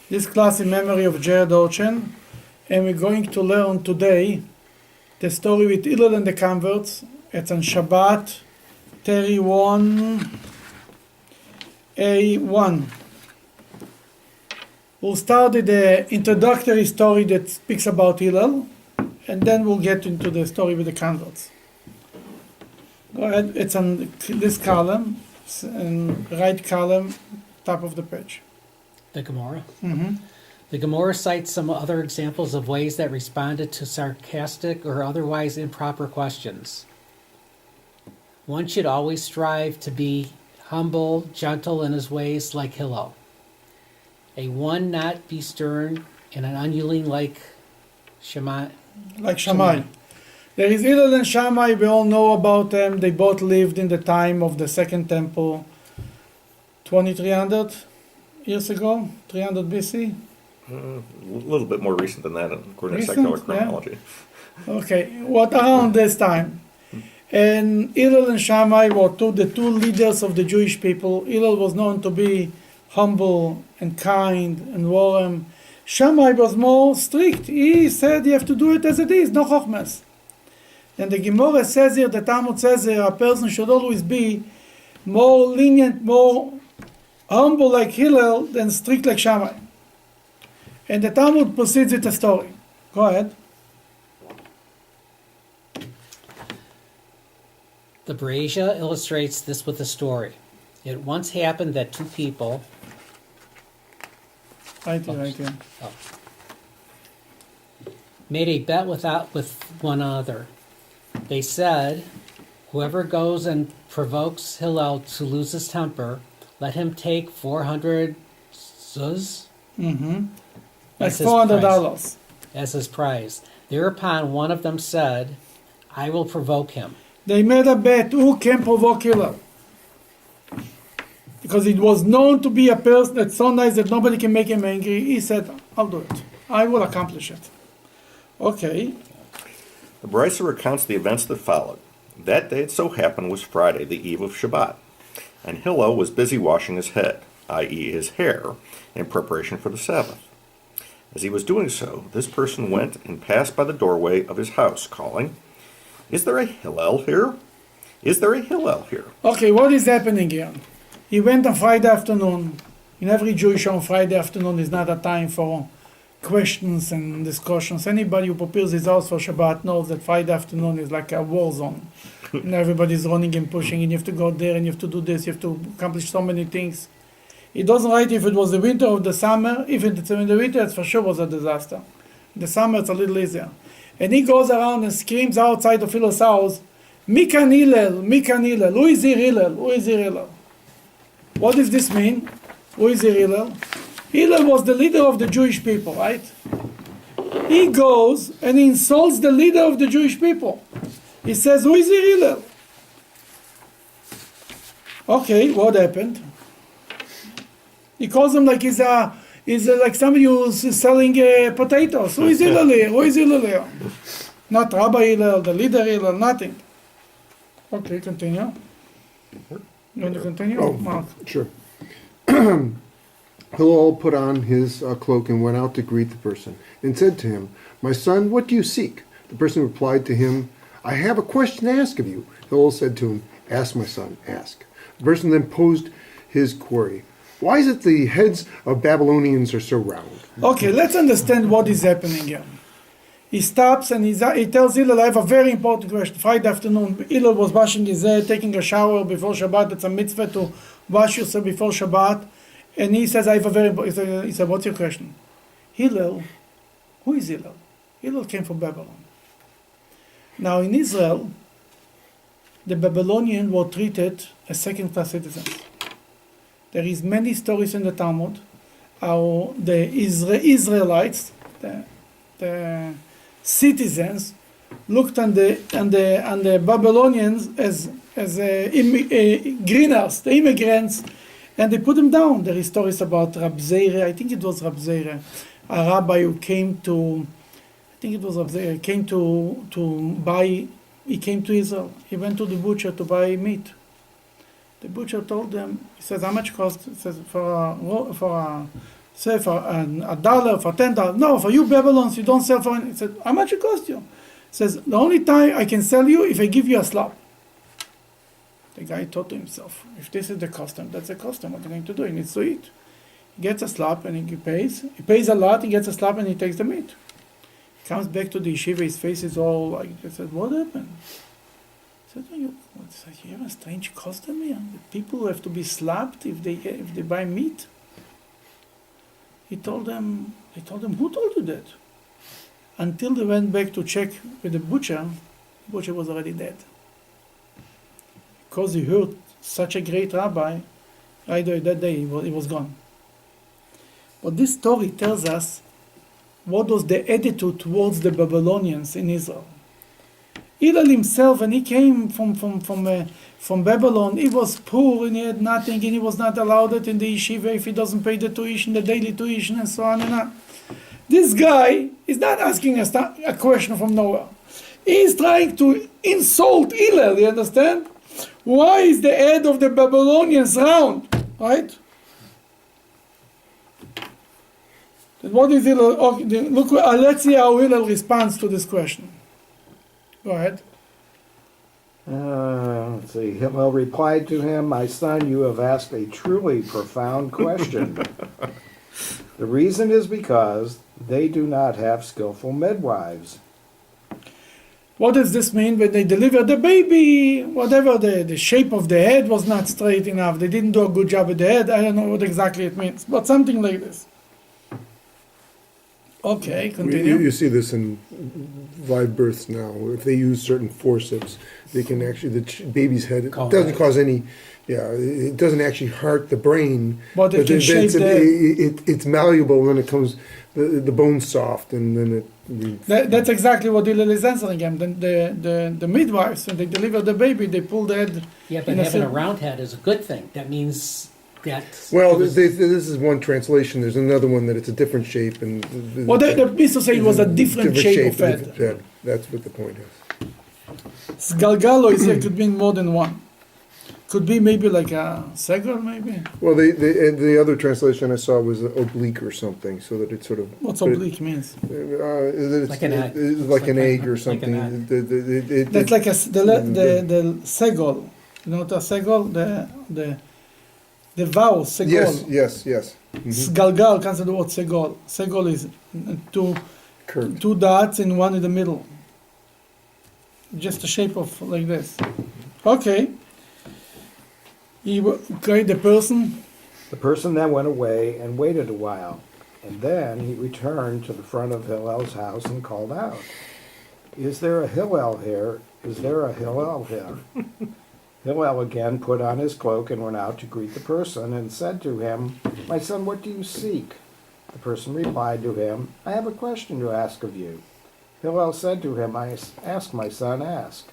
This class in memory of Jared Orchen, and we're going to learn today the story with Hillel and the converts. It's on Shabbat 31A1. We'll start with the introductory story that speaks about Hillel, and then we'll get into the story with the converts. Go ahead, it's on this column, right column, top of the page. The Gemara? Mm-hmm. The Gemara cites some other examples of ways that responded to sarcastic or otherwise improper questions. One should always strive to be humble, gentle in his ways like Hillel. One not be stern and an unyielding like Shammai. Like Shammai. There is Hillel and Shammai, we all know about them. They both lived in the time of the Second Temple, 2300 years ago, 300 BC. A little bit more recent than that, according to Recent, secular chronology. Yeah. Okay, what around this time? And Hillel and Shammai were the two leaders of the Jewish people. Hillel was known to be humble and kind and warm. Shammai was more strict. He said you have to do it as it is, no chokhmas. And the Gemara says here, the Talmud says here, a person should always be more lenient, more humble like Hillel than strict like Shammai. And the Talmud proceeds with the story. Go ahead. The Bereisha illustrates this with a story. It once happened that two people Right here. made a bet with one another. They said, whoever goes and provokes Hillel to lose his temper, let him take 400 zuz Mm-hmm. as That's $400. as his prize. Thereupon one of them said, I will provoke him. They made a bet who can provoke Hillel. Because it was known to be a person that's so nice that nobody can make him angry. He said, I'll do it. I will accomplish it. Okay. The Brisa recounts the events that followed. That day it so happened was Friday, the eve of Shabbat, and Hillel was busy washing his head, i.e. his hair, in preparation for the Sabbath. As he was doing so, this person went and passed by the doorway of his house, calling, Is there a Hillel here? Is there a Hillel here? Okay, what is happening here? He went on Friday afternoon. In every Jewish home, Friday afternoon is not a time for questions and discussions. Anybody who prepares his house for Shabbat knows that Friday afternoon is like a war zone. And everybody's running and pushing, and you have to go there, and you have to do this, you have to accomplish so many things. It doesn't write if it was the winter or the summer. If it's in the winter, it for sure was a disaster. In the summer, it's a little easier. And he goes around and screams outside of Hillel's house, Mikan Hillel, Mikan Hillel. Who is here Hillel? Who is here Hillel? What does this mean? Who is here Hillel? Hillel was the leader of the Jewish people, right? He goes and he insults the leader of the Jewish people. He says, who is here Hillel? Okay, what happened? He calls him like he's like somebody who's selling potatoes. Who is Hillel here? Who is Hillel here? Not Rabbi Hillel, the leader Hillel, nothing. Okay, continue. You want to continue? Oh, Mark. sure. Hillel put on his cloak and went out to greet the person and said to him, My son, what do you seek? The person replied to him, I have a question to ask of you. Hillel said to him, Ask, my son, ask. The person then posed his query. Why is it the heads of Babylonians are so round? Okay, let's understand what is happening here. He stops and he tells Hillel, I have a very important question. Friday afternoon, Hillel was washing his hair, taking a shower before Shabbat. It's a mitzvah to wash yourself before Shabbat. And he says, I have a very important... He said, what's your question? Hillel, who is Hillel? Hillel came from Babylon. Now in Israel, the Babylonians were treated as second-class citizens. There is many stories in the Talmud how the Israelites, the citizens, looked on the Babylonians as greeners, the immigrants, and they put them down. There is stories about Rab Zeire, I think it was Rab Zeire, a rabbi who came to, I think it was Rab Zeire, came to buy, he came to Israel. He went to the butcher to buy meat. The butcher told them, he says, how much cost? He says, for a Say for $1, for $10. No, for you Babylons, you don't sell for any. He said, how much it cost you? He says, the only time I can sell you if I give you a slop. The guy thought to himself, if this is the custom, that's the custom. What are you going to do? He needs to eat. He gets a slop and he pays. He pays a lot, he gets a slop and he takes the meat. He comes back to the yeshiva, his face is all like, he said, what happened? He said, you have a strange custom here. The people have to be slapped if they buy meat. They told them, who told you that? Until they went back to check with the butcher was already dead. Because he heard such a great rabbi, right away that day he was gone. But this story tells us what was the attitude towards the Babylonians in Israel. Hillel himself, when he came from Babylon, he was poor and he had nothing, and he was not allowed it in the yeshiva if he doesn't pay the tuition, the daily tuition, and so on and on. This guy is not asking a question from nowhere. He is trying to insult Hillel, you understand? Why is the head of the Babylonians round? Right? What is Hillel? Okay, look, let's see how Hillel responds to this question. Go ahead. Let's see. Hillel replied to him, my son, you have asked a truly profound question. The reason is because they do not have skillful midwives. What does this mean? When they deliver the baby, whatever the shape of the head was not straight enough, they didn't do a good job with the head, I don't know what exactly it means, but something like this. Okay, continue. You see this in live births now. If they use certain forceps, they can actually, the baby's head, it doesn't cause any, it doesn't actually hurt the brain. But it can shape it's malleable when it comes, the bone's soft, and then it... That's exactly what Hillel is answering him. The midwives, when they deliver the baby, they pull the head. Yeah, but having a round head is a good thing. That means that... Well, this is one translation. There's another one that it's a different shape. And Well, that means to say it was a different shape of head. That's what the point is. Galgalo is it could mean more than one. Could be maybe like a segor, maybe. Well, the other translation I saw was oblique or something, so that it sort of... What's oblique means? Like an egg. Like an egg or like something. an That's like the segol. You know what a segol? The vowel, segol. Yes. Galgal comes from the word segol. Segol is two dots and one in the middle. Just the shape of like this. Okay. The person then went away and waited a while, and then he returned to the front of Hillel's house and called out, is there a Hillel here? Is there a Hillel here? Hillel again put on his cloak and went out to greet the person and said to him, my son, what do you seek? The person replied to him, I have a question to ask of you. Hillel said to him, ask, my son, ask.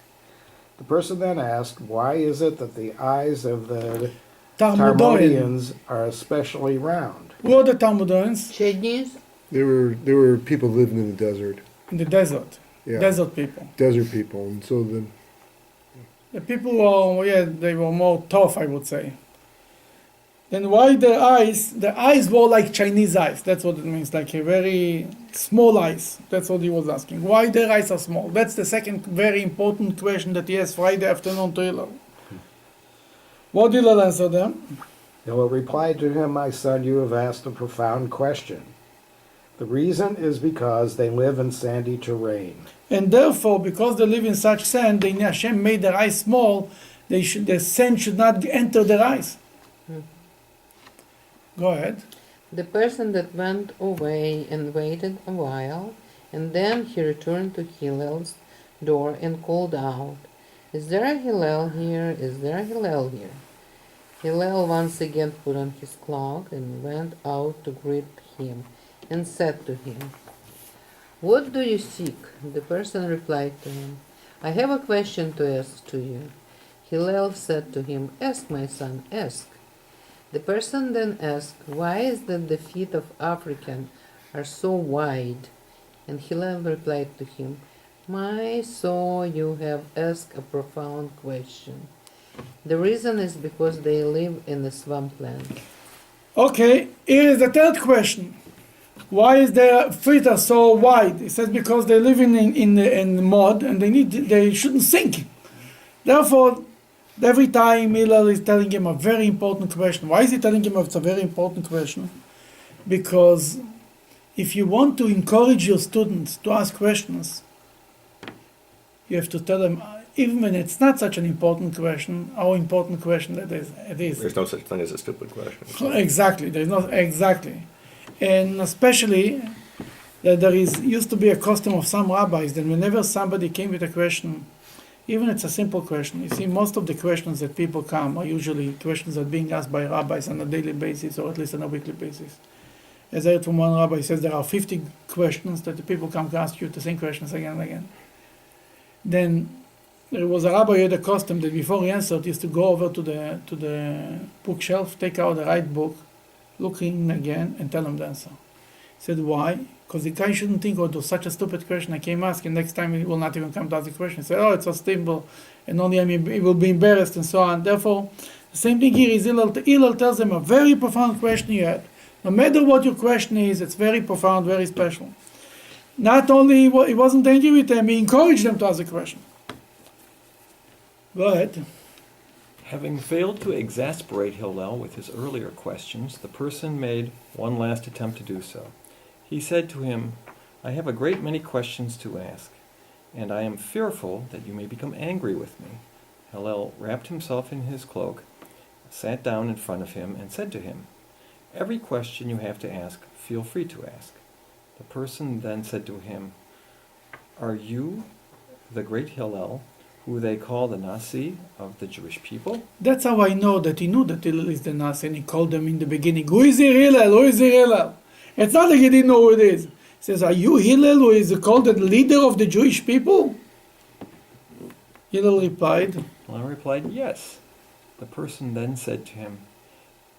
The person then asked, why is it that the eyes of the Talmudians are especially round? Who are the Talmudians? Chinese? They were people living in the desert. In the desert. Yeah. Desert people. Desert people, and so The people they were more tough, I would say. Then why the eyes were like Chinese eyes. That's what it means, like a very small eyes. That's what he was asking. Why their eyes are small? That's the second very important question that he asked Friday afternoon to Hillel. What did Hillel answer them? Hillel replied to him, my son, you have asked a profound question. The reason is because they live in sandy terrain. And therefore, because they live in such sand, Hashem made their eyes small, the sand should not enter their eyes. Go ahead. The person that went away and waited a while, and then he returned to Hillel's door and called out, is there a Hillel here? Is there a Hillel here? Hillel once again put on his cloak and went out to greet him and said to him, what do you seek? The person replied to him, I have a question to ask to you. Hillel said to him, ask, my son, ask. The person then asked, why is that the feet of African are so wide? And Hillel replied to him, my son, you have asked a profound question. The reason is because they live in the swampland. Okay, here is the third question. Why is their feet are so wide? He says because they're living in mud and they shouldn't sink. Therefore, every time Hillel is telling him a very important question. Why is he telling him it's a very important question? Because if you want to encourage your students to ask questions, you have to tell them, even when it's not such an important question, how important question it is. There's no such thing as a stupid question. Exactly, there's not exactly, and especially that there used to be a custom of some rabbis that whenever somebody came with a question, even it's a simple question. You see, most of the questions that people come are usually questions that are being asked by rabbis on a daily basis or at least on a weekly basis. As I heard from one rabbi, he says there are 50 questions that the people come to ask you the same questions again and again. Then there was a rabbi who had a custom that before he answered, he used to go over to the bookshelf, take out the right book, look in again, and tell him the answer. He said, why? Because the guy shouldn't think, oh, it was such a stupid question I came asking, next time he will not even come to ask the question. He said, oh, it's so simple, and only he will be embarrassed, and so on. Therefore, the same thing here is Hillel tells them a very profound question you had. No matter what your question is, it's very profound, very special. Not only he wasn't angry with them, he encouraged them to ask the question. Go ahead. Having failed to exasperate Hillel with his earlier questions, the person made one last attempt to do so. He said to him, I have a great many questions to ask, and I am fearful that you may become angry with me. Hillel wrapped himself in his cloak, sat down in front of him, and said to him, Every question you have to ask, feel free to ask. The person then said to him, Are you the great Hillel, who they call the Nasi of the Jewish people? That's how I know that he knew that Hillel is the Nasi, and he called them in the beginning, who is Hillel? Who is Hillel? It's not like he didn't know who it is. He says, are you Hillel, who is called the leader of the Jewish people? Hillel replied, Yes. The person then said to him,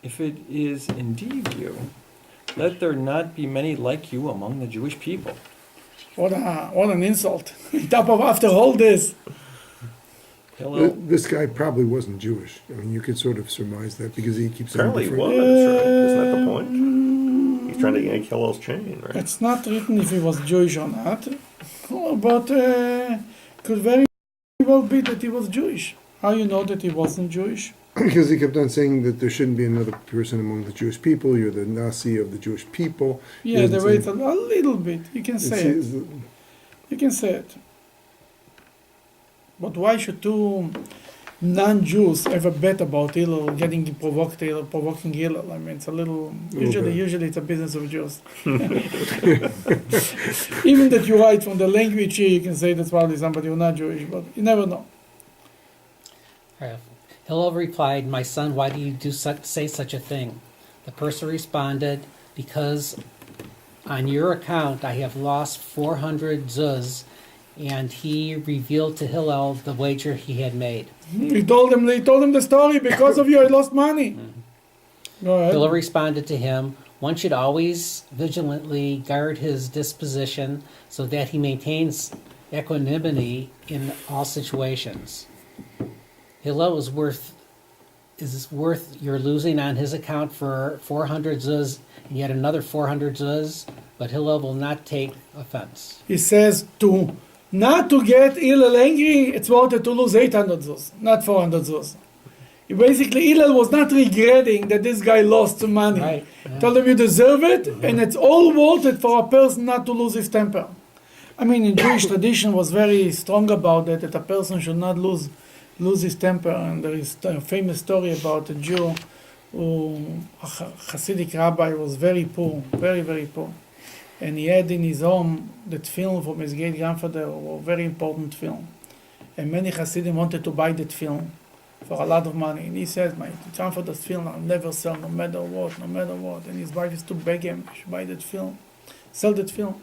If it is indeed you, let there not be many like you among the Jewish people. What an insult. Top of after all this. Hillel, This guy probably wasn't Jewish. I mean, you could sort of surmise that because he keeps saying Apparently he different. was, right? Isn't that the point? He's trying to yank Hillel's chain, right? It's not written if he was Jewish or not, but could very well be that he was Jewish. How you know that he wasn't Jewish? Because he kept on saying that there shouldn't be another person among the Jewish people. You're the Nasi of the Jewish people. Yeah, He the doesn't way say- a little bit. You can say it. You can say it. But why should two non-Jews have a bet about Hillel provoking Hillel? I mean, it's a little. Usually it's a business of Jews. Even that you write from the language here, you can say that's probably somebody who's not Jewish, but you never know. Hillel replied, My son, why do you say such a thing? The person responded, Because on your account I have lost 400 zuz, and he revealed to Hillel the wager he had made. He told him the story. Because of you, I lost money. Go ahead. Hillel responded to him, One should always vigilantly guard his disposition so that he maintains equanimity in all situations. Hillel is worth your losing on his account for 400 zuz and yet another 400 zuz, but Hillel will not take offense. He says not to get Hillel angry, it's worth it to lose 800 zuz, not 400 zuz. Basically, Hillel was not regretting that this guy lost some money. Right. Yeah. Told him you deserve it, and it's all worth it for a person not to lose his temper. I mean, in Jewish tradition was very strong about that a person should not lose his temper. And there is a famous story about a Jew who, a Hasidic rabbi, was very poor, very, very poor. And he had in his home that film from his great grandfather, a very important film. And many Hasidim wanted to buy that film for a lot of money. And he said, my grandfather's film I'll never sell, no matter what, no matter what. And his wife used to beg him, you should buy that film, sell that film.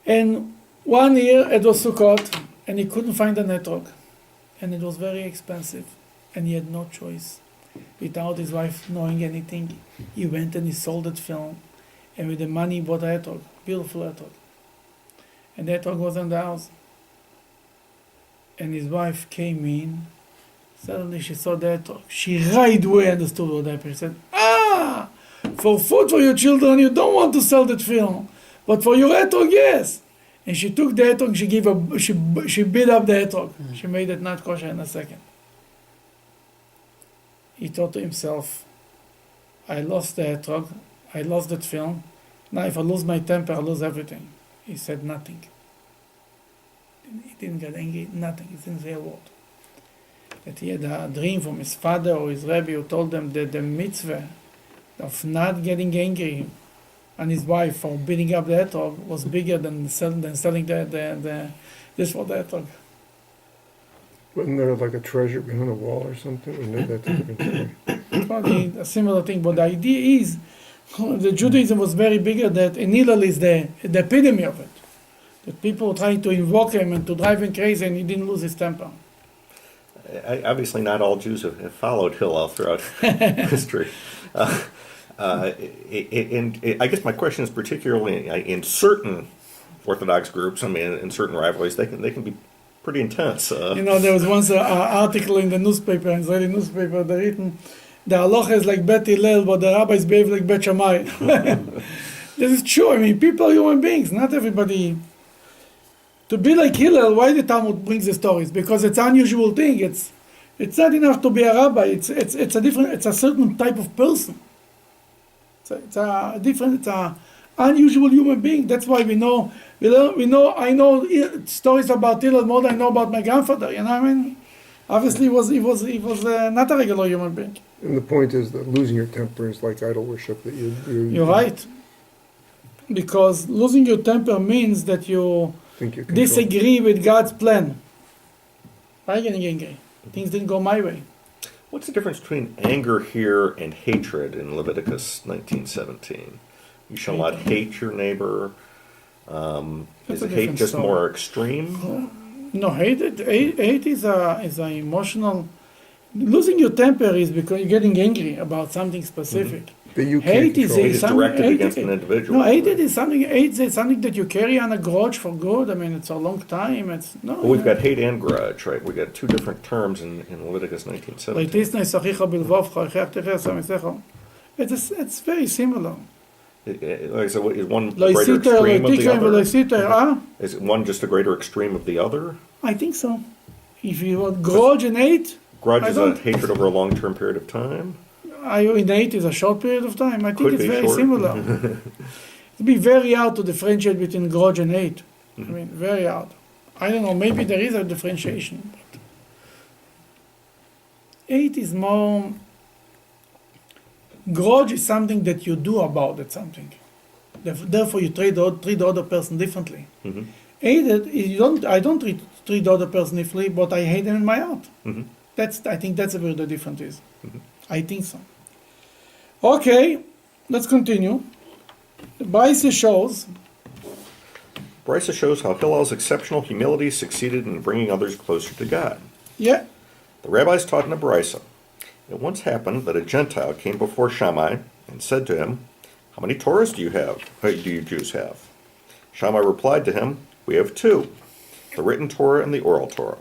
And one year it was Sukkot, and he couldn't find a network. And it was very expensive, and he had no choice. Without his wife knowing anything, he went and he sold that film, and with the money he bought a network, beautiful network. And the network was in the house. And his wife came in, suddenly she saw the network. She right away understood what happened. She said, For food for your children, you don't want to sell that film. But for your etrog, yes. And she took the etrog, she beat up the etrog. She made it not kosher in a second. He thought to himself, I lost the etrog, I lost that film. Now if I lose my temper, I lose everything. He said nothing. He didn't get angry, nothing. He didn't say a word. That he had a dream from his father or his rabbi who told them that the mitzvah of not getting angry on his wife for beating up the etrog was bigger than selling this for the etrog. Wasn't there like a treasure behind a wall or something? Or no, that's a different story. Probably a similar thing, but the idea is the Judaism was very bigger. That in Hillel is the epitome of it. That people trying to invoke him and to drive him crazy, and he didn't lose his temper. Obviously, not all Jews have followed Hillel throughout history. And I guess my question is particularly in certain Orthodox groups. I mean, in certain rivalries, they can be pretty intense. There was once an article in the newspaper, in Israeli newspaper, they written, the halacha is like Bet Hillel, but the rabbis behave like Bet Shammai. This is true. I mean, people are human beings. Not everybody. To be like Hillel, why the Talmud brings the stories? Because it's an unusual thing. It's not enough to be a rabbi. It's a certain type of person. It's a unusual human being. That's why I know stories about Hillel more than I know about my grandfather. You know what I mean? Obviously, he was not a regular human being. And the point is that losing your temper is like idol worship. That You're right. Because losing your temper means that you think you can disagree with God's plan. I'm getting angry. Things didn't go my way. What's the difference between anger here and hatred in Leviticus 19:17? You shall not hate your neighbor. Is a hate different just story. more extreme? No, hate is a emotional. Losing your temper is because you're getting angry about something specific. that you can't Hate is control. Hate is directed against an individual. No, hate is something that you carry on a grudge for good. I mean, it's a long time. It's no. Well, we've got hate and grudge, right? We've got two different terms in Leviticus 19:17. It's very similar. Like I said, is one a greater extreme of the other? Is it one just a greater extreme of the other? I think so. If you want grudge and hate, Grudge I is a don't- hatred over a long-term period of time. in hate is a short period of time. I think Could it's be very short. similar. It'd be very hard to differentiate between grudge and hate. I mean, very hard. I don't know, maybe there is a differentiation. But hate is more... Grudge is something that you do about it, something. Therefore, you treat the other person differently. Mhm. Hated, I don't treat the other person differently, but I hate them in my heart. Mhm. I think that's where the difference is. I think so. Okay, let's continue. The Brisa shows Brisa shows how Hillel's exceptional humility succeeded in bringing others closer to God. Yeah, The rabbis taught in a Brisa. It once happened that a Gentile came before Shammai and said to him, "How many Torahs do you Jews have?" Shammai replied to him, "We have two, the written Torah and the oral Torah."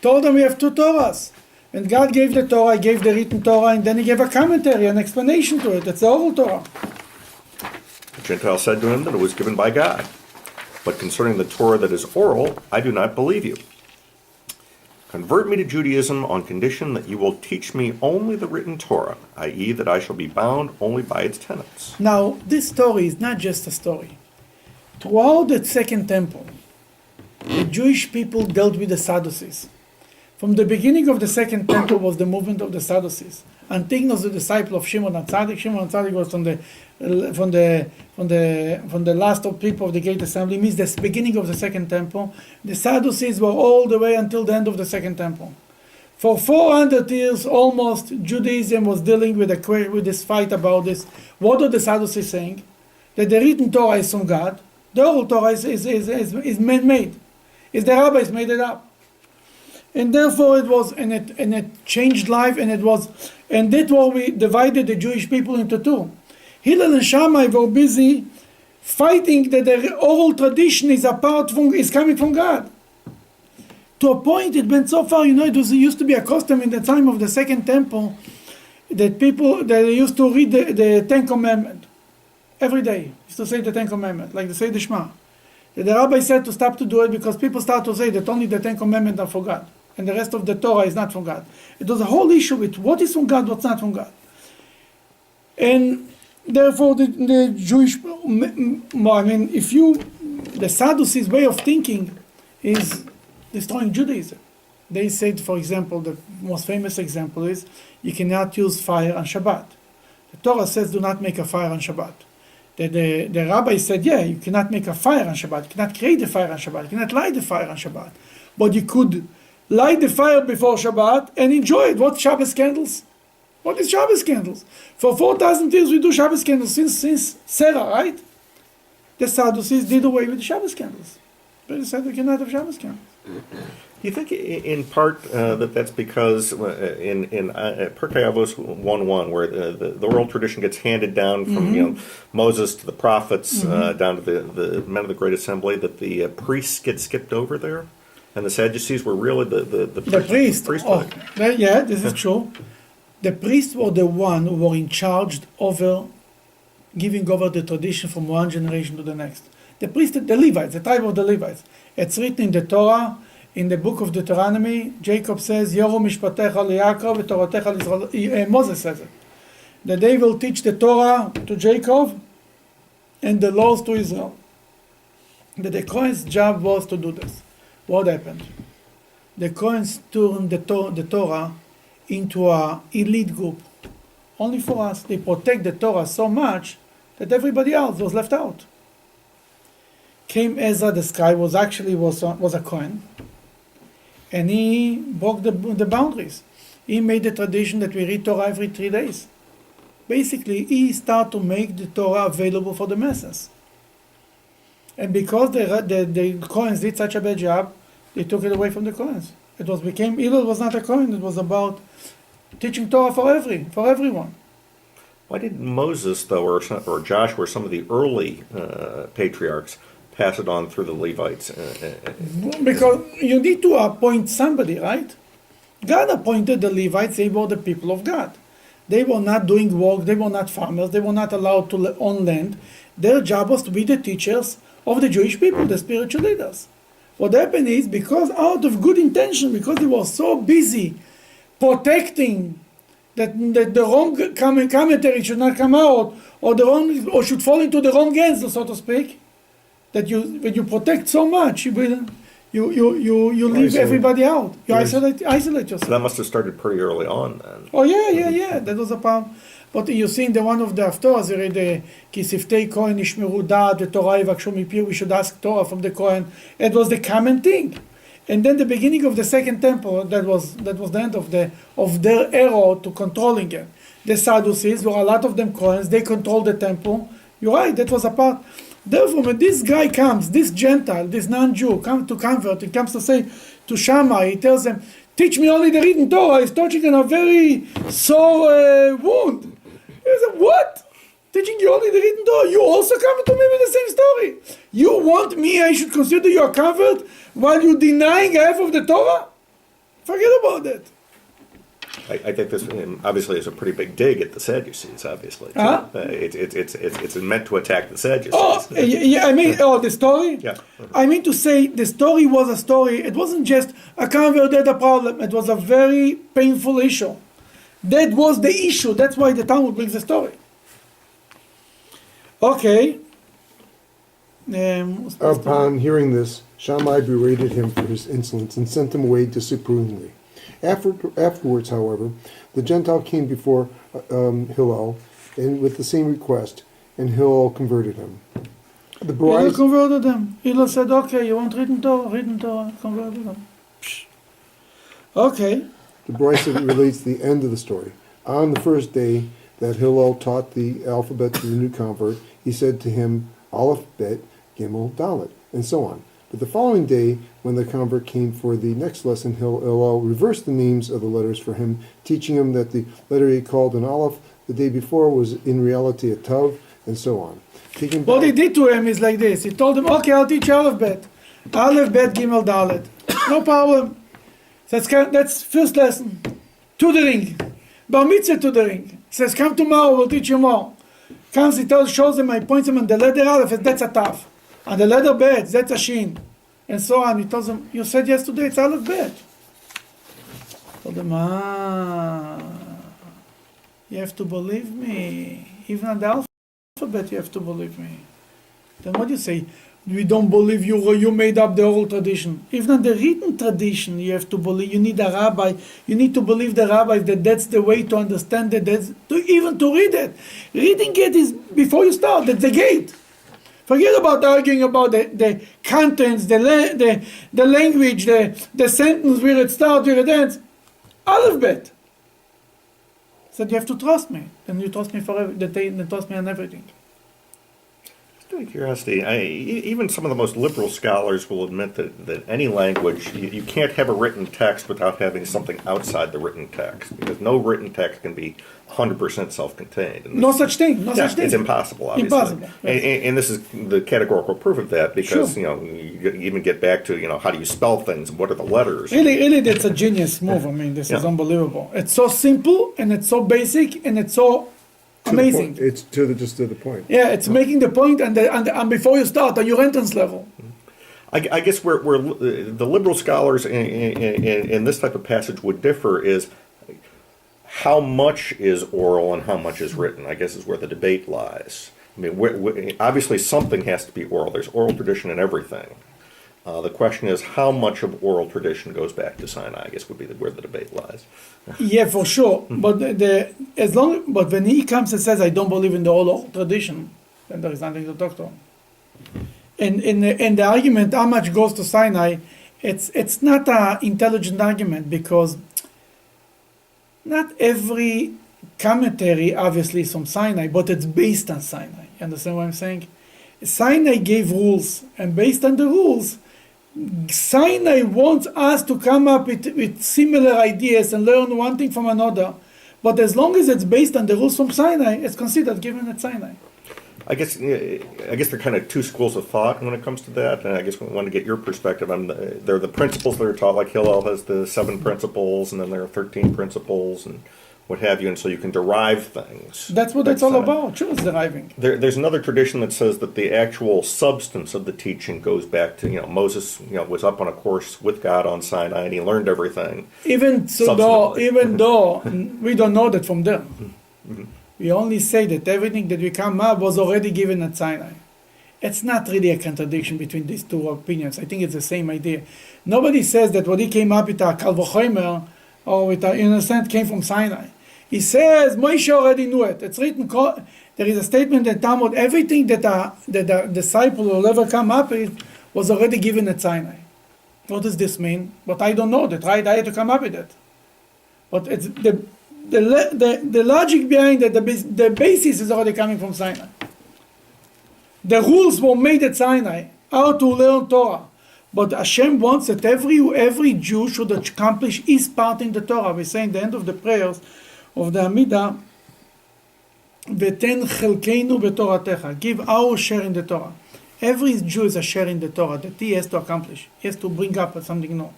told them we have two Torahs. And God gave the Torah, gave the written Torah, and then he gave a commentary, an explanation to it. That's the oral Torah. The Gentile said to him that it was given by God. "But concerning the Torah that is oral, I do not believe you. Convert me to Judaism on condition that you will teach me only the written Torah, i.e. that I shall be bound only by its tenets." Now, this story is not just a story. Throughout the Second Temple, the Jewish people dealt with the Sadducees. From the beginning of the Second Temple was the movement of the Sadducees. Antigonus, the disciple of Shimon HaTzadik. Shimon HaTzadik was from the last of people of the Great Assembly. Means the beginning of the Second Temple. The Sadducees were all the way until the end of the Second Temple. For 400 years, almost, Judaism was dealing with this fight about this. What are the Sadducees saying? That the written Torah is from God. The oral Torah is man-made. The rabbis made it up. And therefore it was, and it changed life, and that's why we divided the Jewish people into two. Hillel and Shammai were busy fighting that the oral tradition is coming from God. To a point, it went so far, it used to be a custom in the time of the Second Temple. that people that used to read the Ten Commandments every day, used to say the Ten Commandments, like they say the Shema. That the rabbi said to stop to do it because people start to say that only the Ten Commandments are for God and the rest of the Torah is not from God. It was a whole issue with what is from God, what's not from God. And therefore the Jewish, the Sadducees' way of thinking is destroying Judaism. They said, for example, the most famous example is you cannot use fire on Shabbat. The Torah says do not make a fire on Shabbat. The rabbi said, yeah, you cannot make a fire on Shabbat, you cannot create the fire on Shabbat, you cannot light the fire on Shabbat. But you could light the fire before Shabbat and enjoy it. What Shabbos candles? What is Shabbos candles? For 4,000 years we do Shabbos candles since Sarah, right? The Sadducees did away with the Shabbos candles. But they said we cannot have Shabbos candles. Do you think in part that's because in Pirkei Avos 1:1, where the oral tradition gets handed down from Moses to the prophets down to the men of the Great Assembly, that the priests get skipped over there, and the Sadducees were really the priests. Yeah, this is true. The priests were the one who were in charge over giving over the tradition from one generation to the next. The priests, the Levites, the tribe of the Levites. It's written in the Torah. In the book of Deuteronomy, Jacob says, Yoru mishpatecha leYaakov v'toratecha l'Yisrael. Moses says it. That they will teach the Torah to Jacob and the laws to Israel. That the Kohen's job was to do this. What happened? The Kohen's turned the Torah into an elite group. Only for us. They protect the Torah so much that everybody else was left out. Came Ezra the scribe, was a Kohen. And he broke the boundaries. He made the tradition that we read Torah every 3 days. Basically, he started to make the Torah available for the masses. And because the Kohens did such a bad job, they took it away from the Kohens. Hillel was not a Kohen, it was about teaching Torah for everyone. Why did Moses, though, or Joshua, or some of the early patriarchs, pass it on through the Levites? Because you need to appoint somebody, right? God appointed the Levites, they were the people of God. They were not doing work, they were not farmers, they were not allowed to own land. Their job was to be the teachers of the Jewish people, the spiritual leaders. What happened is, because out of good intention, because they were so busy protecting that the wrong commentary should not come out, or should fall into the wrong hands, so to speak, that when you protect so much, you leave everybody out. You isolate yourself. So that must have started pretty early on then. Oh yeah. That was a problem. But you see in the one of the Haftorahs, you read the Kisifte Kohen Ishmeru Da'at v'Torah Yivakshou Mipir. We should ask Torah from the Kohen. It was the common thing. And then the beginning of the second temple, that was the end of their era to controlling it. The Sadducees were a lot of them Kohens. They controlled the temple. You're right. That was a part. Therefore, when this guy comes, this Gentile, this non-Jew, comes to convert, he comes to say to Shammai, he tells them, teach me only the reading Torah. He's touching on a very sore wound. He said, what? Teaching you only the reading Torah? You also come to me with the same story. You want me, I should consider you a convert while you're denying half of the Torah? Forget about that. I think this obviously is a pretty big dig at the Sadducees, obviously. Huh? It's meant to attack the Sadducees. The story? Yeah. I mean to say, the story was a story. It wasn't just a convert had a problem. It was a very painful issue. That was the issue. That's why the Talmud brings the story. Okay. Upon hearing this, Shammai berated him for his insolence and sent him away disapprovingly. Afterwards, however, the Gentile came before Hillel and with the same request, and Hillel converted him. Hillel converted them. Hillel said, okay, you want written Torah, converted them. Okay. The Brisa relates the end of the story. On the first day that Hillel taught the alphabet to the new convert, he said to him, Aleph, Bet, Gimel, Dalet, and so on. But the following day, when the convert came for the next lesson, Hillel reversed the names of the letters for him, teaching him that the letter he called an Aleph the day before was in reality a Tav, and so on. What he did to him is like this. He told him, okay, I'll teach Aleph, Bet. Aleph, Bet, Gimel, Dalet. No problem. That's first lesson. Tutoring. Bar mitzvah to the ring. Says, come tomorrow, we'll teach you more. Comes, he shows him, he points him on the letter Aleph, that's a Tav. On the letter Bet, that's a Shin. And so on. He tells him, you said yesterday it's Aleph Bet. Told him, you have to believe me. Even on the alphabet, you have to believe me. Then what do you say? We don't believe you made up the oral tradition. Even on the written tradition, you have to believe. You need a rabbi. You need to believe the rabbi that that's the way to understand it. Even to read it. Reading it is before you start. That's the gate. Forget about arguing about the contents, the language, the sentence, where it starts, where it ends. Aleph Bet. Said you have to trust me. And you trust me forever. They trust me on everything. Just out of curiosity, even some of the most liberal scholars will admit that any language, you can't have a written text without having something outside the written text, because no written text can be 100% self-contained. No such thing. No such thing. It's impossible, obviously. Impossible. Yes. And this is the categorical proof of that, because Sure. you even get back to how do you spell things? What are the letters? Really, that's a genius move. I mean, this is unbelievable. It's so simple, and it's so basic, and it's so amazing. It's just to the point. Yeah, it's making the point, and before you start, on your entrance level. I guess where the liberal scholars in this type of passage would differ is how much is oral and how much is written, I guess, is where the debate lies. I mean, obviously something has to be oral. There's oral tradition in everything. The question is how much of oral tradition goes back to Sinai, I guess, would be where the debate lies. Yeah, for sure. But but when he comes and says, "I don't believe in the oral tradition," then there is nothing to talk to him. And in the argument, how much goes to Sinai, it's not an intelligent argument, because not every commentary obviously is from Sinai, but it's based on Sinai. You understand what I'm saying? Sinai gave rules, and based on the rules, Sinai wants us to come up with similar ideas and learn one thing from another. But as long as it's based on the rules from Sinai, it's considered given at Sinai. I guess there are kind of two schools of thought when it comes to that, and I guess we want to get your perspective. There are the principles that are taught, like Hillel has the 7 principles, and then there are 13 principles, and what have you, and so you can derive things. That's what it's all about. Sure, it's deriving. There's another tradition that says that the actual substance of the teaching goes back to, Moses, was up on a course with God on Sinai, and he learned everything. Even though we don't know that from them. Mm-hmm. We only say that everything that we come up was already given at Sinai. It's not really a contradiction between these two opinions. I think it's the same idea. Nobody says that what he came up with a Kal V'chomer or with a innocent came from Sinai. He says Moshe already knew it. It's written. There is a statement in Talmud. Everything that a disciple will ever come up with was already given at Sinai. What does this mean? But I don't know that, right? I had to come up with it. But it's the logic behind it, the basis is already coming from Sinai. The rules were made at Sinai, how to learn Torah. But Hashem wants that every Jew should accomplish his part in the Torah. We say in the end of the prayers of the Amidah, V'ten chelkeinu b'toratecha, give our share in the Torah. Every Jew is a share in the Torah that he has to accomplish. He has to bring up something new.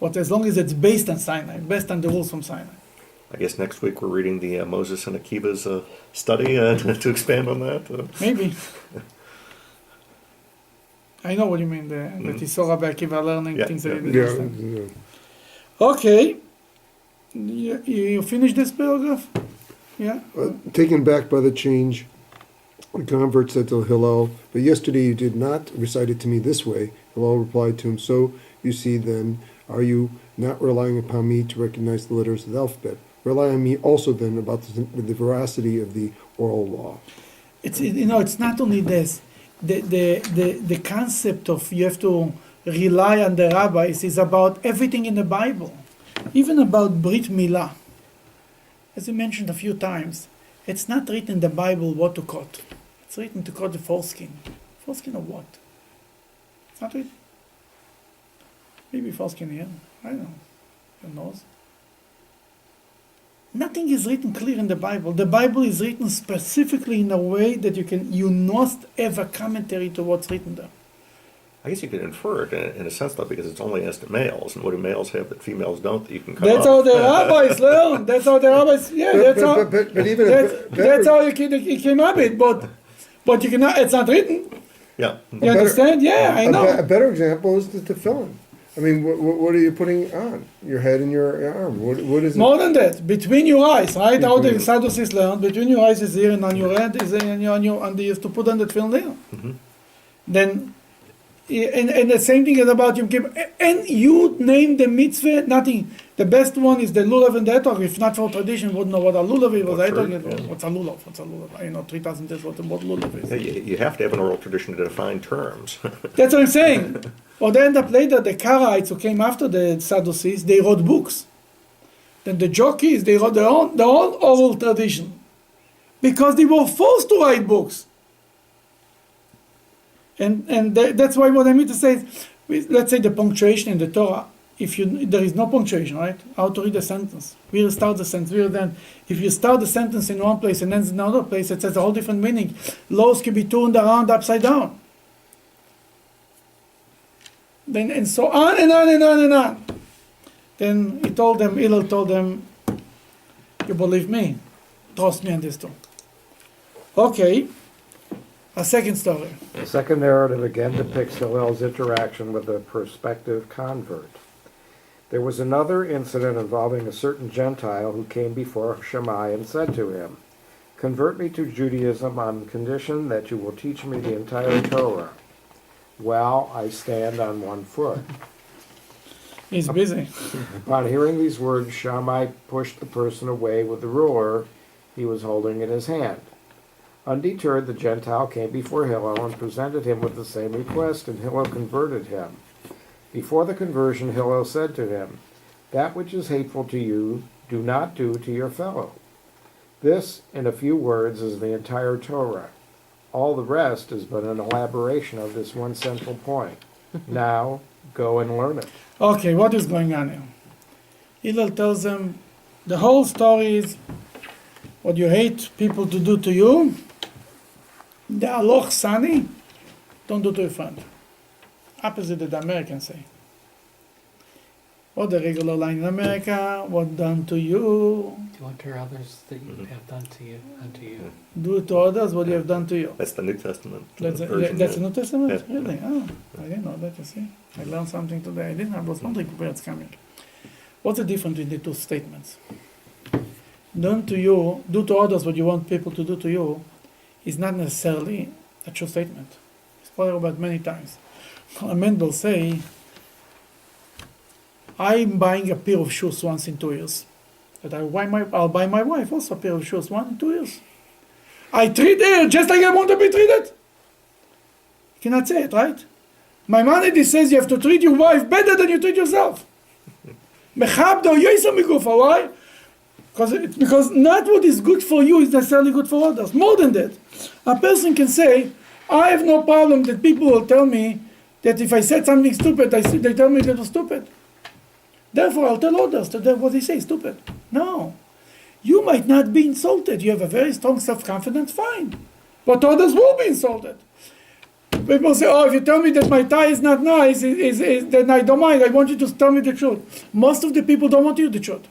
But as long as it's based on Sinai, based on the rules from Sinai. I guess next week we're reading the Moses and Akiva's study to expand on that. Maybe. I know what you mean, that he saw Rabbi Akiva learning things that he didn't understand. Yeah. Okay. You finished this paragraph? Yeah? Taken back by the change, the convert said to Hillel, "But yesterday you did not recite it to me this way." Hillel replied to him, "So, you see then, are you not relying upon me to recognize the letters of the alphabet? Rely on me also then about the veracity of the oral law." It's not only this. The concept of you have to rely on the rabbis is about everything in the Bible. Even about Brit Milah. As you mentioned a few times, it's not written in the Bible what to cut. It's written to cut the foreskin. Foreskin of what? It's not written. Maybe foreskin here. I don't know. Who knows? Nothing is written clear in the Bible. The Bible is written specifically in a way that you must have a commentary to what's written there. I guess you could infer it in a sense, though, because it's only as to males, and what do males have that females don't that you can cut That's off? how the rabbis learn. That's how the rabbis. Yeah, that's how. But even That's how you came up with. But you cannot. It's not written. Yeah. You understand? Yeah, I know. A better example is the tefillin. I mean, what are you putting on? Your head and your arm. What is it? More than that, between your eyes, right? How the Between- Sadducees learned, between your eyes is here, and on your head is there, and they used to put on the tefillin there. Then, and the same thing is about Yom Kippur. And you name the mitzvah, nothing. The best one is the lulav and the etok. If not for tradition, you wouldn't know what a lulav is. What That's etok right, is. yeah. What's a lulav? What's a lulav? I know 3,000 years what lulav is. Yeah, you have to have an oral tradition to define terms. That's what I'm saying. Or they end up later, the Karaites who came after the Sadducees, they wrote books. Then the jockeys, they wrote their own oral tradition. Because they were forced to write books. And that's why what I mean to say is, let's say the punctuation in the Torah, there is no punctuation, right? How to read a sentence. We'll start the sentence. Then, if you start the sentence in one place and ends in another place, it has a whole different meaning. Laws can be turned around upside down. Then, and so on and on and on and on. Then Hillel told them, you believe me, trust me on this too. Okay, a second story. The second narrative again depicts Hillel's interaction with a prospective convert. There was another incident involving a certain Gentile who came before Shammai and said to him, "Convert me to Judaism on condition that you will teach me the entire Torah." Well, I stand on one foot. He's busy. Upon hearing these words, Shammai pushed the person away with the ruler he was holding in his hand. Undeterred, the Gentile came before Hillel and presented him with the same request, and Hillel converted him. Before the conversion, Hillel said to him, "That which is hateful to you, do not do to your fellow." This, in a few words, is the entire Torah. All the rest is but an elaboration of this one central point. Now, go and learn it. Okay, what is going on here? Hillel tells them, the whole story is what you hate people to do to you, the aloch sani, don't do to your friend. Opposite that the Americans say. Or the regular line in America, what done to you, Do unto others that you have done to you, unto you. do to others what you have done to you. That's the New Testament That's version. the New Testament? Yeah. Really? Oh, I didn't know that, you see. I learned something today. I was wondering where it's coming. What's the difference between the two statements? Done to you, do to others what you want people to do to you, is not necessarily a true statement. It's spoken about many times. A man will say, I'm buying a pair of shoes once in 2 years. But I'll buy my wife also a pair of shoes once in 2 years. I treat her just like I want to be treated. You cannot say it, right? Maimonides says you have to treat your wife better than you treat yourself. Why? Because not what is good for you is necessarily good for others. More than that, a person can say, I have no problem that people will tell me that if I said something stupid, they tell me that was stupid. Therefore, I'll tell others that what they say is stupid. No. You might not be insulted. You have a very strong self-confidence, fine. But others will be insulted. People say, oh, if you tell me that my tie is not nice, then I don't mind. I want you to tell me the truth. Most of the people don't want you the truth.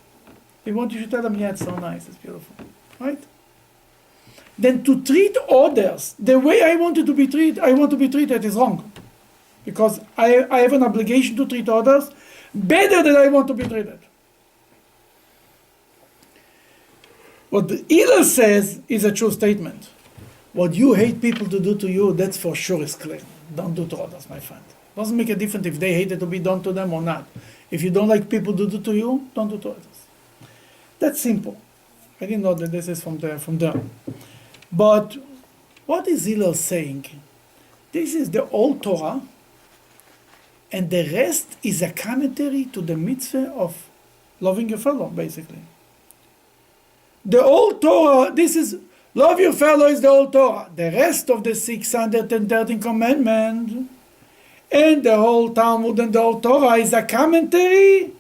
They want you to tell them, yeah, it's so nice, it's beautiful. Right? Then to treat others the way I want to be treated is wrong. Because I have an obligation to treat others better than I want to be treated. What the Hillel says is a true statement. What you hate people to do to you, that's for sure is clear. Don't do to others, my friend. Doesn't make a difference if they hate it to be done to them or not. If you don't like people to do to you, don't do to others. That's simple. I didn't know that this is from there. But what is Hillel saying? This is the old Torah, and the rest is a commentary to the mitzvah of loving your fellow, basically. The old Torah, this is, love your fellow is the old Torah. The rest of the 613 commandments and the whole Talmud and the whole Torah is a commentary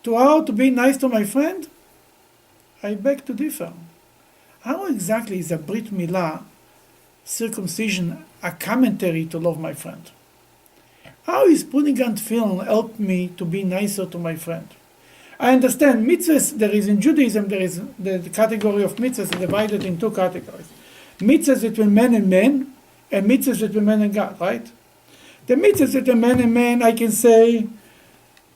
to how to be nice to my friend. I beg to differ. How exactly is a Brit Milah, circumcision, a commentary to love my friend? How is putting on tefillin help me to be nicer to my friend? I understand mitzvahs, there is in Judaism, there is the category of mitzvahs is divided in two categories. Mitzvahs between men and men, and mitzvahs between men and God, right? The mitzvahs between men and men, I can say,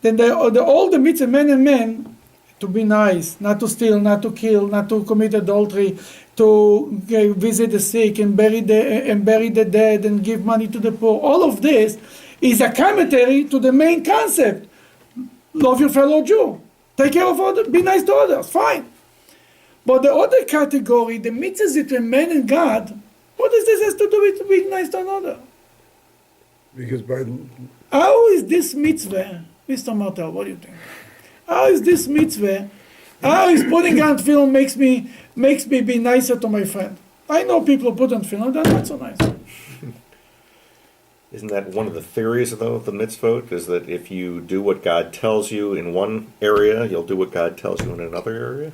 then all the mitzvahs men and men, to be nice, not to steal, not to kill, not to commit adultery, to visit the sick and bury the dead and give money to the poor. All of this is a commentary to the main concept. Love your fellow Jew. Take care of others. Be nice to others. Fine. But the other category, the mitzvahs between man and God, what does this have to do with being nice to another? Because by How is this mitzvah, Mr. Martel, what do you think? How is this mitzvah, how is putting on film makes me be nicer to my friend? I know people who put on film, they're not so nice. Isn't that one of the theories, though, of the mitzvot? Is that if you do what God tells you in one area, you'll do what God tells you in another area?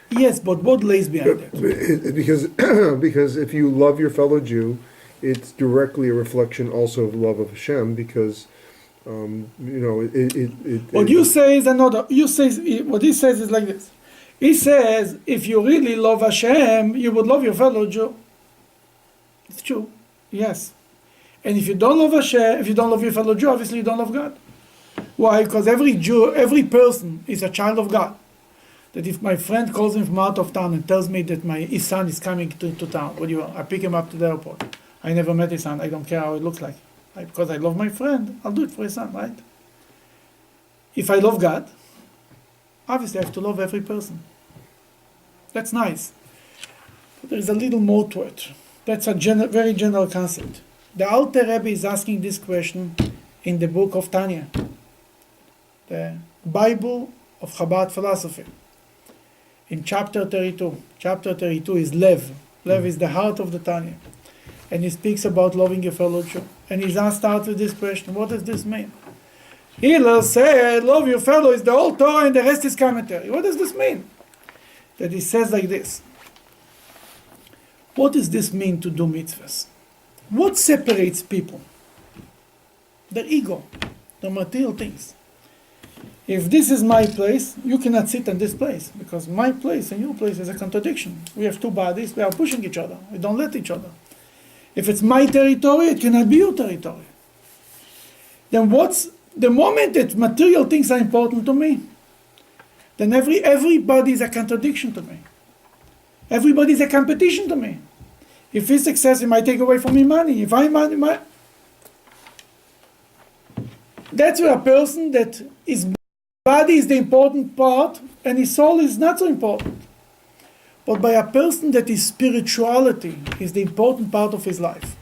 Yes, but what lays behind it? because if you love your fellow Jew, it's directly a reflection also of love of Hashem. Because What you say is another. What he says is like this. He says, if you really love Hashem, you would love your fellow Jew. It's true. Yes. And if you don't love Hashem, if you don't love your fellow Jew, obviously you don't love God. Why? Because every Jew, every person is a child of God. That if my friend calls me from out of town and tells me that his son is coming to town, what do you want? I pick him up to the airport. I never met his son. I don't care how it looks like. Because I love my friend, I'll do it for his son, right? If I love God, obviously I have to love every person. That's nice. But there is a little more to it. That's a very general concept. The Alter Rebbe is asking this question in the book of Tanya, the Bible of Chabad philosophy. In chapter 32. Chapter 32 is Lev. Lev is the heart of the Tanya. And he speaks about loving your fellow Jew. And he's asked out with this question, what does this mean? Hillel said, love your fellow is the whole Torah and the rest is commentary. What does this mean? That he says like this. What does this mean to do mitzvahs? What separates people? Their ego, the material things. If this is my place, you cannot sit in this place, because my place and your place is a contradiction. We have two bodies, we are pushing each other, we don't let each other. If it's my territory, it cannot be your territory. Then what's the moment that material things are important to me? Then everybody is a contradiction to me. Everybody is a competition to me. If he's success, he might take away from me money. If I'm money, that's where a person that his body is the important part and his soul is not so important. But by a person that his spirituality is the important part of his life,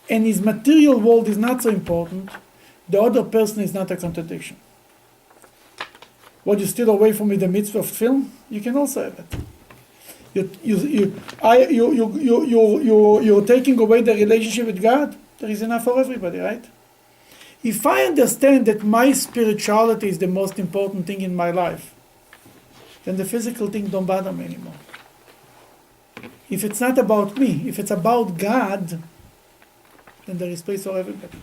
and his material world is not so important, the other person is not a contradiction. What you steal away from me, the mitzvah of film, you can also have it. You're taking away the relationship with God. There is enough for everybody, right? If I understand that my spirituality is the most important thing in my life, then the physical thing don't bother me anymore. If it's not about me, if it's about God, then there is space for everybody.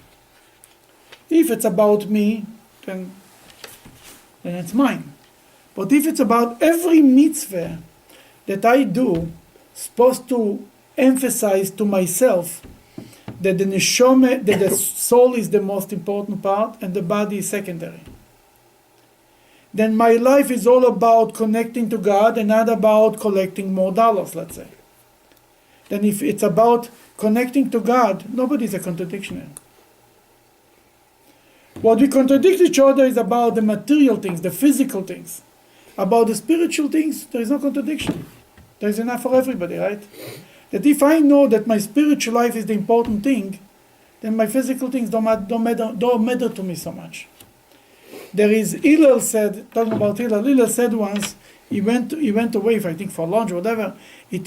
If it's about me, then it's mine. But if it's about every mitzvah that I do, supposed to emphasize to myself that the neshama, that the soul is the most important part and the body is secondary, then my life is all about connecting to God and not about collecting more dollars, let's say. Then if it's about connecting to God, nobody's a contradiction here. What we contradict each other is about the material things, the physical things. About the spiritual things, there is no contradiction. There is enough for everybody, right? That if I know that my spiritual life is the important thing, then my physical things don't matter to me so much. There is, Hillel said, talking about Hillel said once, he went away, I think for lunch or whatever, he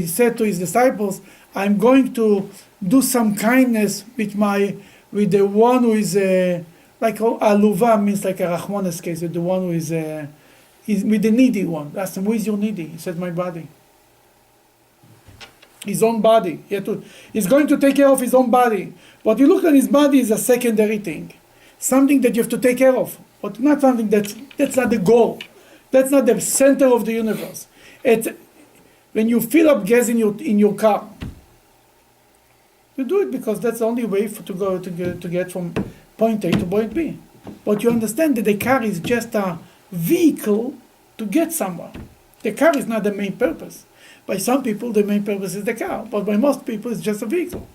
said to his disciples, I'm going to do some kindness with the one who is, like aluva means like a rachmanes case, with the one who is with the needy one. Asked him, who is your needy? He said, my body. his own body. He's going to take care of his own body. What you look at his body is a secondary thing, something that you have to take care of, but not something that's not the goal. That's not the center of the universe. It's when you fill up gas in your car. You do it because that's the only way to get from point A to point B. But you understand that the car is just a vehicle to get somewhere. The car is not the main purpose. By some people, the main purpose is the car, but by most people, it's just a vehicle.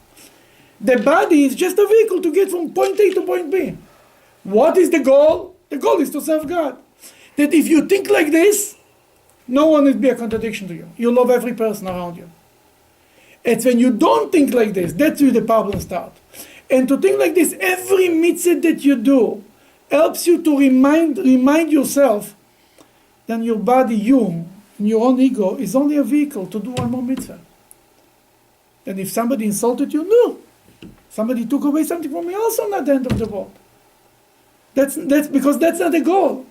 The body is just a vehicle to get from point A to point B. What is the goal? The goal is to serve God. That if you think like this, no one will be a contradiction to you. You love every person around you. It's when you don't think like this, that's where the problem starts. And to think like this, every mitzvah that you do helps you to remind yourself that your body, you, and your own ego, is only a vehicle to do one more mitzvah. And if somebody insulted you, no. Somebody took away something from me, also not the end of the world. That's because that's not the goal.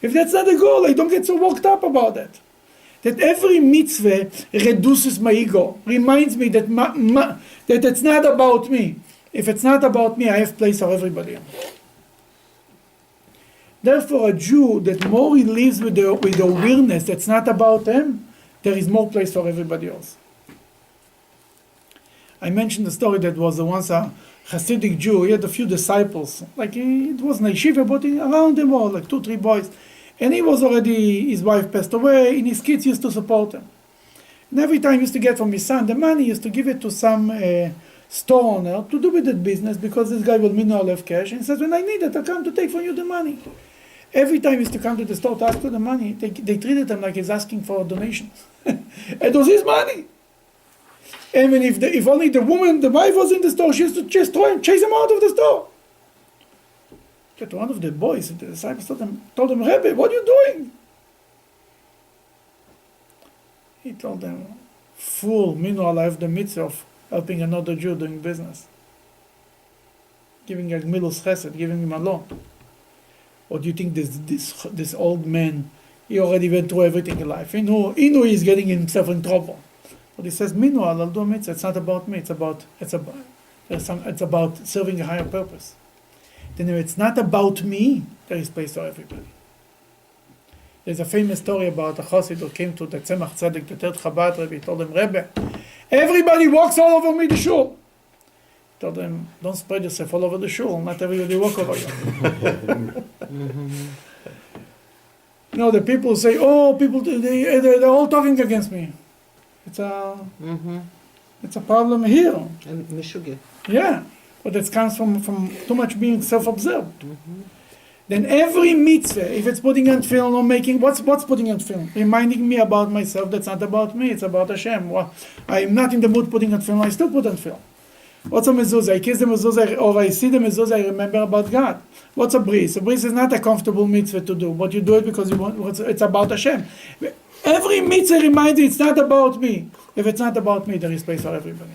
If that's not the goal, I don't get so worked up about that. That every mitzvah reduces my ego, reminds me that that it's not about me. If it's not about me, I have place for everybody else. Therefore, a Jew, that more he lives with the awareness that's not about him, there is more place for everybody else. I mentioned the story that was once a Hasidic Jew. He had a few disciples. It wasn't a yeshiva, but around them all, 2-3 boys. And he was already, his wife passed away, and his kids used to support him. And every time he used to get from his son the money, he used to give it to some store owner to do with that business, because this guy will not have cash. And he says, when I need it, I'll come to take from you the money. Every time he used to come to the store to ask for the money, they treated him like he's asking for a donation. It was his money. And if only the wife was in the store, she used to just chase him out of the store. To one of the boys, the disciples told him, Rebbe, what are you doing? He told them, fool, meanwhile I have the mitzvah of helping another Jew doing business. Giving a milus chesed, giving him a loan. Or do you think this old man, he already went through everything in life. He knew he's getting himself in trouble. But he says, meanwhile, I'll do a mitzvah. It's not about me. It's about serving a higher purpose. Then if it's not about me, there is place for everybody. There's a famous story about a chassid who came to the Tzemach Tzedek, the third Chabad Rebbe. He told him, Rebbe, everybody walks all over me, the shul. He told him, don't spread yourself all over the shul. Not everybody walk over you. The people say, they're all talking against me. It's a problem here. And Mishuge. Yeah, but it comes from too much being self-absorbed. Then every mitzvah, if it's putting on film or making, what's putting on film? Reminding me about myself, that's not about me, it's about Hashem. Well, I'm not in the mood putting on film, I still put on film. What's a mezuzah? I kiss the mezuzah, or I see the mezuzah, I remember about God. What's a bris? A bris is not a comfortable mitzvah to do, but you do it because it's about Hashem. Every mitzvah reminds you it's not about me. If it's not about me, there is space for everybody.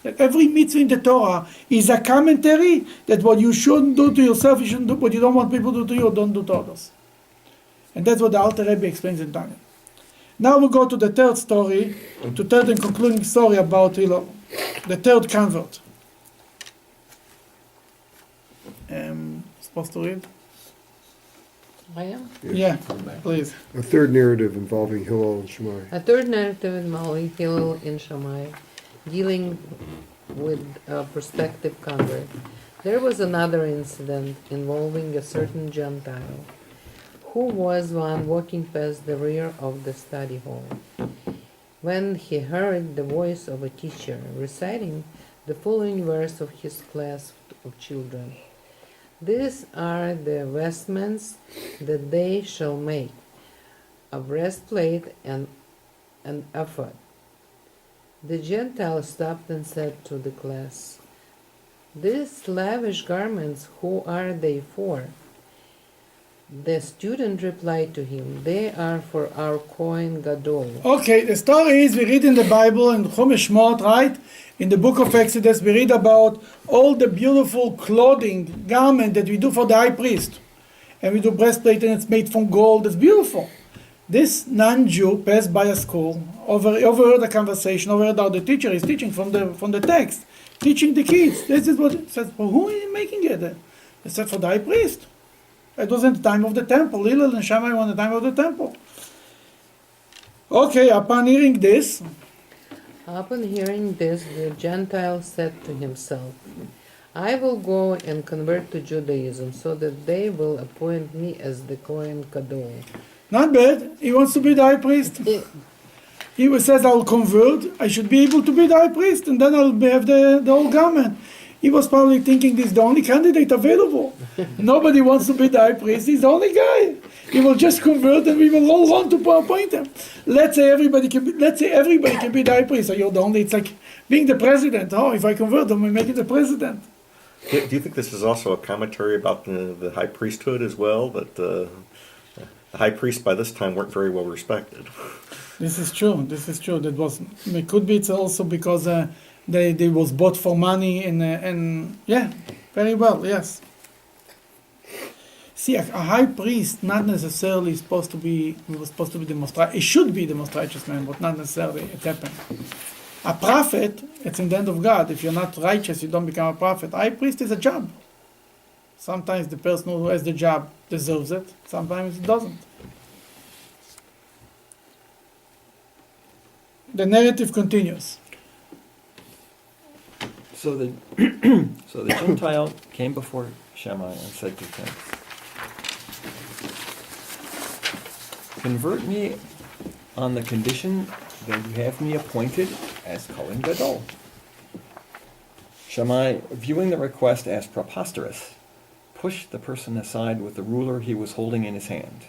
That every mitzvah in the Torah is a commentary that what you shouldn't do to yourself, you shouldn't do, what you don't want people to do to you, don't do to others. And that's what the Alter Rebbe explains in Tanya. Now we go to the third story, to third and concluding story about Hillel, the third convert. Supposed to read? I am. Yeah, please. A third narrative involving Hillel and Shammai. A third narrative involving Hillel and Shammai, dealing with a prospective convert. There was another incident involving a certain Gentile who was one walking past the rear of the study hall when he heard the voice of a teacher reciting the following verse of his class of children. These are the vestments that they shall make, a breastplate and an ephod. The Gentile stopped and said to the class, "These lavish garments, who are they for?" The student replied to him, "They are for our Kohen Gadol." Okay, the story is, we read in the Bible, in Chumash Shmot, right? In the book of Exodus, we read about all the beautiful clothing, garment that we do for the high priest. And we do breastplate and it's made from gold, it's beautiful. This non-Jew passed by a school, overheard the conversation, overheard how the teacher is teaching from the text, teaching the kids. This is what it says. For who is making it? They said for the high priest. It was in the time of the temple. Hillel and Shammai were in the time of the temple. Okay, upon hearing this, the Gentile said to himself, I will go and convert to Judaism so that they will appoint me as the Kohen Gadol. not bad. He wants to be the high priest. He says, I'll convert. I should be able to be the high priest, and then I'll have the whole garment. He was probably thinking this is the only candidate available. Nobody wants to be the high priest. He's the only guy. He will just convert, and we will all want to appoint him. Let's say everybody can be the high priest. So you're the only. It's like being the president. Oh, if I convert them, we make it the president. Do you think this is also a commentary about the high priesthood as well? That the high priests by this time weren't very well respected. This is true. That was. It could be it's also because they was bought for money and yeah, very well. Yes. See, a high priest not necessarily supposed to be. He was supposed to be the most. It should be the most righteous man, but not necessarily. It happened. A prophet, it's in the hand of God. If you're not righteous, you don't become a prophet. A high priest is a job. Sometimes the person who has the job deserves it. Sometimes it doesn't. The narrative continues. So the Gentile came before Shammai and said to him, convert me on the condition that you have me appointed as Kohen Gadol. Shammai, viewing the request as preposterous, pushed the person aside with the ruler he was holding in his hand.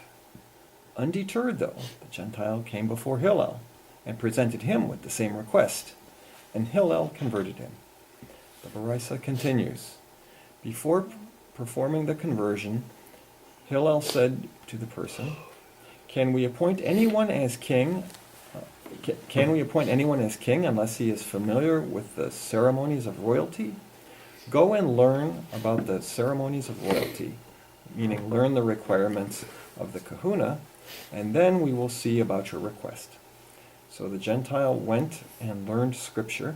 Undeterred, though, the Gentile came before Hillel and presented him with the same request, and Hillel converted him. The Baraisa continues. Before performing the conversion, Hillel said to the person, Can we appoint anyone as king unless he is familiar with the ceremonies of royalty? Go and learn about the ceremonies of royalty, meaning learn the requirements of the kahuna, and then we will see about your request. So the Gentile went and learned scripture,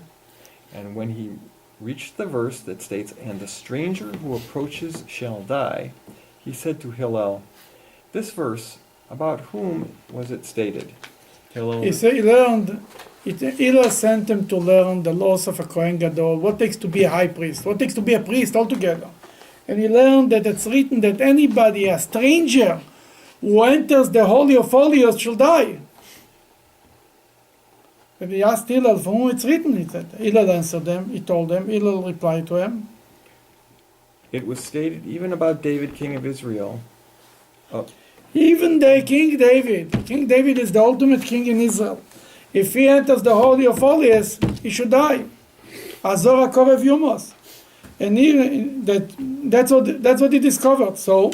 and when he reached the verse that states, And the stranger who approaches shall die, he said to Hillel, This verse, about whom was it stated? Hillel Hillel sent him to learn the laws of a Kohen Gadol, what takes to be a high priest, what takes to be a priest altogether. And he learned that it's written that anybody, a stranger, who enters the Holy of Holies shall die. And he asked Hillel, for whom it's written? He said, Hillel answered them, he told them, Hillel replied to him. It was stated even about David, king of Israel. Even the King David is the ultimate king in Israel. If he enters the Holy of Holies, he should die. Azor HaKorev Yumos. And that's what he discovered. So,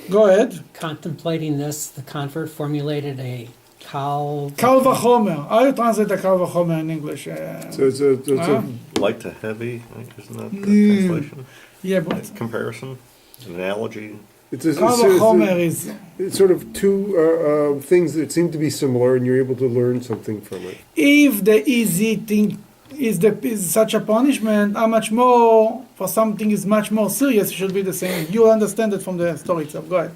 go ahead. Contemplating this, the convert formulated a Kal Vachomer. How do you translate the Kal Vachomer in English? So it's a Light to heavy, isn't that the translation? Yeah, but Comparison, an analogy. Kal Vachomer is... It's sort of two things that seem to be similar, and you're able to learn something from it. If the easy thing is such a punishment, how much more for something is much more serious should be the same. You understand it from the story itself. Go ahead.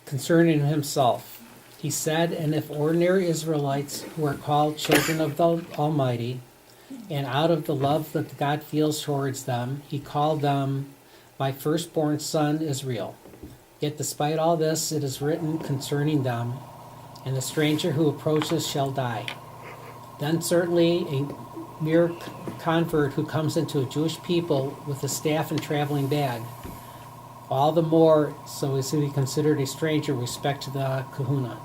concerning himself. He said, And if ordinary Israelites who are called children of the Almighty, and out of the love that God feels towards them, he called them my firstborn son Israel. Yet despite all this, it is written concerning them, and the stranger who approaches shall die. Then certainly a mere convert who comes into a Jewish people with a staff and traveling bag, all the more so is he considered a stranger with respect to the kahuna.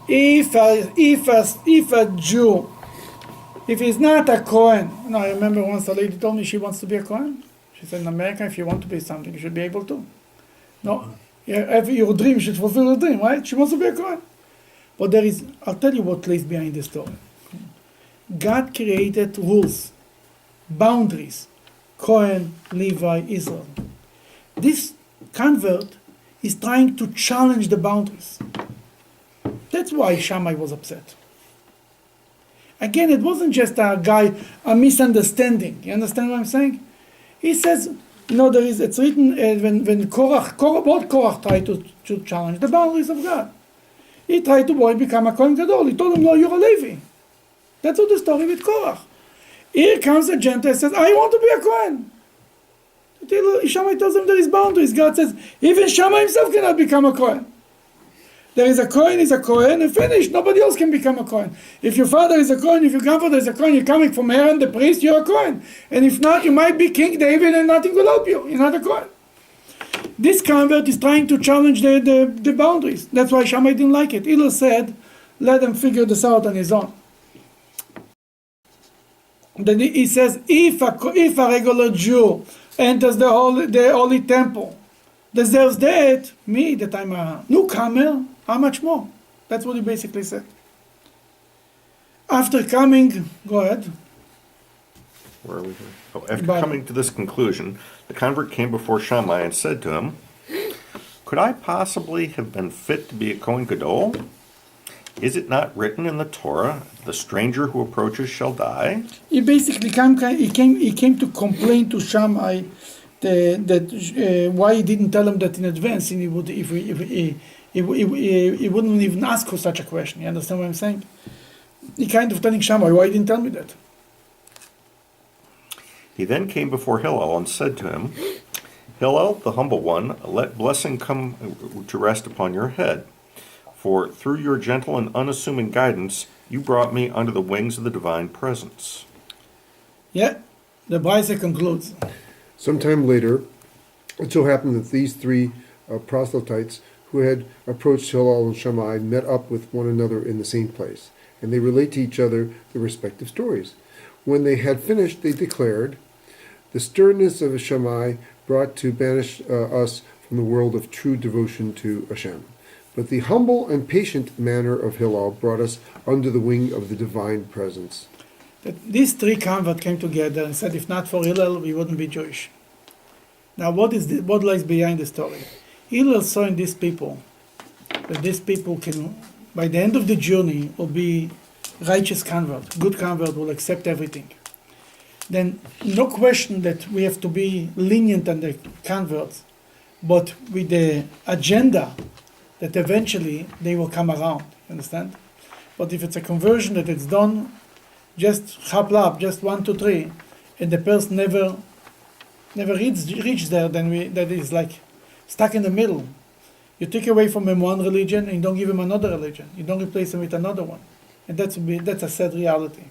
If a Jew, if he's not a Kohen, I remember once a lady told me she wants to be a Kohen. She said, in America, if you want to be something, you should be able to. No, your dream should fulfill your dream, right? She wants to be a Kohen. But I'll tell you what lays behind the story. God created rules, boundaries, Kohen, Levi, Israel. This convert is trying to challenge the boundaries. That's why Shammai was upset. Again, it wasn't just a misunderstanding. You understand what I'm saying? He says, it's written when Korach tried to challenge the boundaries of God. He tried to become a Kohen Gadol. He told him, no, you're a Levi. That's what the story with Korach. Here comes a Gentile and says, I want to be a Kohen. Shammai tells him there is boundaries. God says, even Shammai himself cannot become a Kohen. There is a Kohen, is a Kohen, and finished. Nobody else can become a Kohen. If your father is a Kohen, if your grandfather is a Kohen, you're coming from Aaron the priest, you're a Kohen. And if not, you might be King David and nothing will help you. You're not a Kohen. This convert is trying to challenge the boundaries. That's why Shammai didn't like it. Hillel said, let him figure this out on his own. Then he says, if a regular Jew enters the holy temple, deserves that, me, that I'm a newcomer, how much more? That's what he basically said. After coming, go ahead. Where are we here? After coming to this conclusion, the convert came before Shammai and said to him, could I possibly have been fit to be a Kohen Gadol? Is it not written in the Torah, the stranger who approaches shall die? He basically came to complain to Shammai that why he didn't tell him that in advance, and he wouldn't even ask for such a question. You understand what I'm saying? He kind of telling Shammai, why didn't tell me that? He then came before Hillel and said to him, Hillel, the humble one, let blessing come to rest upon your head. For through your gentle and unassuming guidance, you brought me under the wings of the divine presence. Yeah, the Braisa concludes. Sometime later, it so happened that these three proselytes who had approached Hillel and Shammai met up with one another in the same place, and they relate to each other their respective stories. When they had finished, they declared, the sternness of Shammai brought to banish us from the world of true devotion to Hashem. But the humble and patient manner of Hillel brought us under the wing of the divine presence. That these three converts came together and said, if not for Hillel, we wouldn't be Jewish. Now, what lies behind the story? Hillel saw in these people that these people can, by the end of the journey, will be righteous convert, good convert, will accept everything. Then, no question that we have to be lenient on the converts, but with the agenda that eventually they will come around, understand? But if it's a conversion that it's done just chaplap, just 1, 2, 3, and the person never reach there, then that is like stuck in the middle. You take away from him one religion and you don't give him another religion. You don't replace him with another one. And that's a sad reality.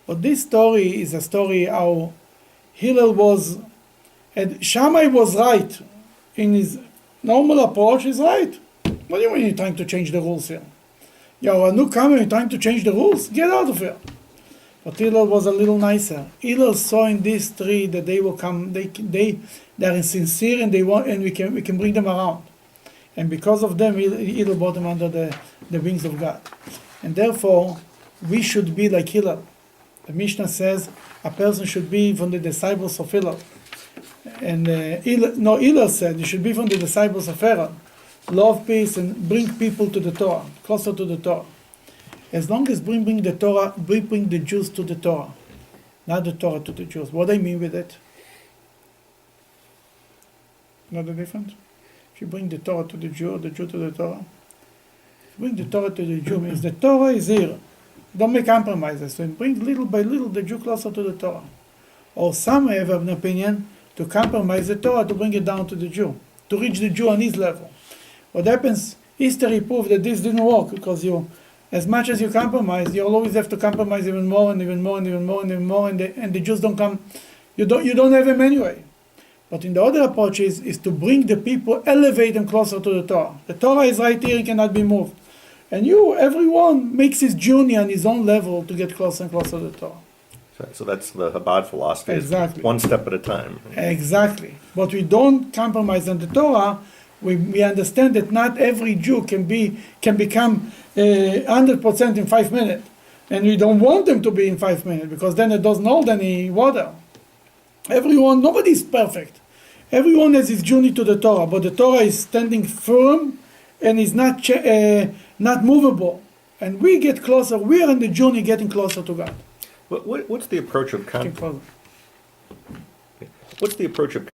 But this story is a story how Hillel was, and Shammai was right in his normal approach. He's right. What do you mean you're trying to change the rules here? You're a newcomer, you're trying to change the rules? Get out of here. But Hillel was a little nicer. Hillel saw in these three that they will come. They are sincere and they want, and we can bring them around. And because of them, Hillel brought them under the wings of God. And therefore, we should be like Hillel. The Mishnah says a person should be from the disciples of Hillel. And Hillel said you should be from the disciples of Aaron. Love peace and bring people to the Torah, closer to the Torah. As long as bring the Torah, bring the Jews to the Torah, not the Torah to the Jews. What I mean with it? Know the difference? If you bring the Torah to the Jew, or the Jew to the Torah, bring the Torah to the Jew means the Torah is here. Don't make compromises. So bring little by little the Jew closer to the Torah. Or some have an opinion to compromise the Torah to bring it down to the Jew, to reach the Jew on his level. What happens? History proved that this didn't work because as much as you compromise, you always have to compromise even more and even more and even more and even more, and the Jews don't come. You don't have them anyway. But in the other approach is to bring the people, elevate them closer to the Torah. The Torah is right here; it cannot be moved. And everyone makes his journey on his own level to get closer and closer to the Torah. So that's the Chabad philosophy. Exactly. One step at a time. Exactly. But we don't compromise on the Torah. We understand that not every Jew can become 100% in 5 minutes. And we don't want them to be in 5 minutes because then it doesn't hold any water. Nobody is perfect. Everyone has his journey to the Torah, but the Torah is standing firm and is not movable, and we get closer. We are in the journey getting closer to God. What's the approach of Getting further. what's the approach of